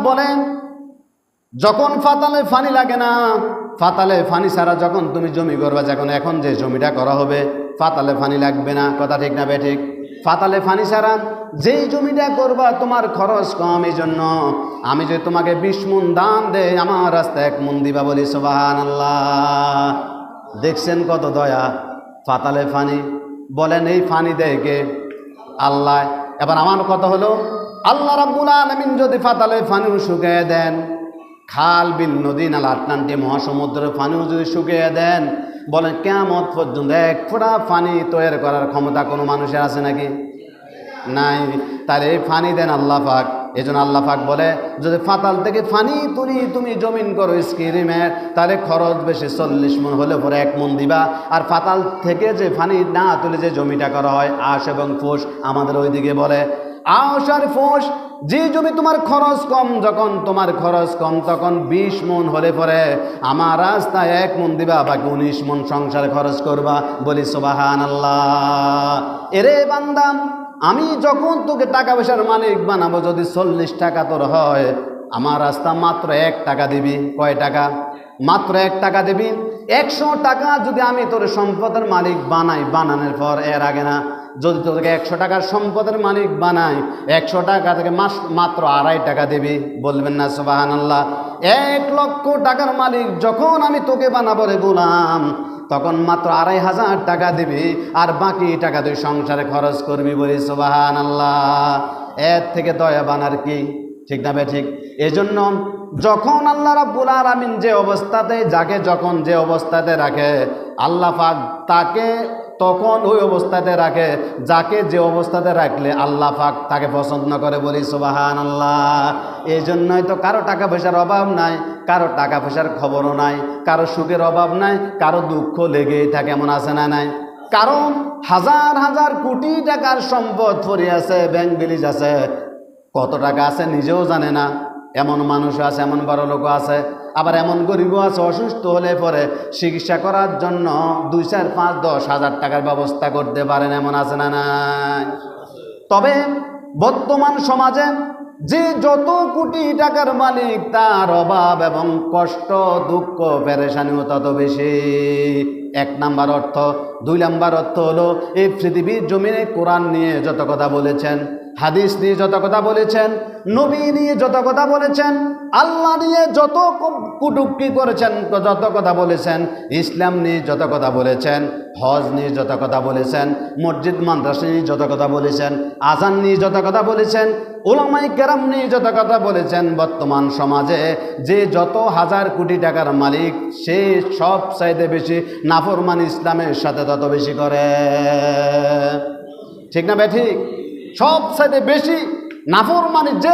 বলেন যখন ফাতালে পানি লাগে না, ফাতালে পানি ছাড়া যখন তুমি জমি করবা, যখন এখন যে জমিটা করা হবে ফাতালে পানি লাগবে না, কথা ঠিক না বে ঠিক? ফাতালে পানি ছাড়া যেই জমিটা করবা তোমার খরচ কম, এই জন্য আমি যে তোমাকে 20 মণ দান দেই, আমার রাস্তায় 1 মণ দিবা, বলি সুবহানাল্লাহ। দেখছেন কত দয়া, ফাতালে পানি। বলেন এই পানি দেয় কে? আল্লাহ। এবার আমার কথা হলো, আল্লাহ রাব্বুল আলামিন যদি ফাতালে পানিও শুকিয়ে দেন, খাল বিল নদী নালা আটলান্টি মহাসমুদ্রের পানিও যদি শুকিয়ে দেন, বলেন কিয়ামত পর্যন্ত 1 ফোঁটা পানি তৈরি করার ক্ষমতা কোনো মানুষের আছে নাকি? নাই। তাহলে এই পানি দেন আল্লাহ পাক। এই জন্য আল্লাহ পাক বলে যদি ফাতাল থেকে পানি তুলি তুমি জমিন করো স্কিরিমের, তাহলে খরচ বেশি, 40 মণ হলে পরে 1 মণ দিবা। আর ফাতাল থেকে যে পানি না তুলে যে জমিটা করা হয় আশ এবং ফোস, আমাদের ওইদিকে বলে আশ আর ফোস, যে জমি তোমার খরচ কম, যখন তোমার খরচ কম তখন 20 মণ হলে পরে আমার রাস্তায় 1 মণ দিবা, বাকি 19 মণ সংসারে খরচ করবা, বলি সুবহানাল্লাহ। এরে বান্দা, আমি যখন তোকে টাকা পয়সার মালিক বানাবো, যদি 40 টাকা তোর হয়, আমার রাস্তা মাত্র 1 টাকা দিবি। কয় টাকা? মাত্র 1 টাকা দিবি। 100 টাকা যদি আমি তোর সম্পদের মালিক বানাই, বানানোর পর এর আগে না, যদি তোকে 100 টাকার সম্পদের মালিক বানাই, 100 টাকা থেকে মাত্র 2.5 টাকা দিবি, বলবেন না সুবহানাল্লাহ? 1 লক্ষ টাকার মালিক যখন আমি তোকে বানাবো রে গোলাম, তখন মাত্র 2,500 টাকা দিবি, আর বাকি টাকা তুই সংসারে খরচ করবি, বলি সুবহানাল্লাহ। এর থেকে দয়া বানার কি? ঠিক না বে ঠিক? এজন্য যখন আল্লাহ রাব্বুল আলামিন যে অবস্থাতে, যাকে যখন যে অবস্থাতে রাখে আল্লাহ পাক তাকে তখন ওই অবস্থাতে রাখে, যাকে যে অবস্থাতে রাখলে আল্লাহ পাক তাকে পছন্দ করে, বলি সুবহানাল্লাহ। এই জন্যই তো কারো টাকা পয়সার অভাব নাই, কারো টাকা পয়সার খবরও নাই, কারো সুখের অভাব নাই, কারো দুঃখ লেগেই থাকে, এমন আছে না নাই? কারণ হাজার হাজার কোটি টাকার সম্পদ পড়ে আছে, ব্যাংক ব্যালেন্স আছে, কত টাকা আছে নিজেও জানে না, এমন মানুষ আছে, এমন বড় লোক আছে, আবার এমন গরিবও আছে, অসুস্থ হলে পরে চিকিৎসা করার জন্য 2, 4, 5, 10 হাজার টাকার ব্যবস্থা করতে পারেন, এমন আছে না নাই? তবে বর্তমান সমাজে যে যত কোটি টাকার মালিক, তার অভাব এবং কষ্ট, দুঃখ, পেরেশানিও তত বেশি। 1 নাম্বার অর্থ। 2 নাম্বার অর্থ হলো, এই পৃথিবীর জমিনে কোরআন নিয়ে যত কথা বলেছেন, হাদিস নিয়ে যত কথা বলেছেন, নবী নিয়ে যত কথা বলেছেন, আল্লাহ নিয়ে যত কটূক্তি করেছেন, যত কথা বলেছেন, ইসলাম নিয়ে যত কথা বলেছেন, হজ নিয়ে যত কথা বলেছেন, মসজিদ মাদ্রাসা নিয়ে যত কথা বলেছেন, আজান নিয়ে যত কথা বলেছেন, উলামায়ে কেরাম নিয়ে যত কথা বলেছেন, বর্তমান সমাজে যে যত হাজার কোটি টাকার মালিক, সে সব চাইতে বেশি নাফরমানি ইসলামের সাথে তত বেশি করে। ঠিক না বে ঠিক? সব চাইতে বেশি নাফরমানি যে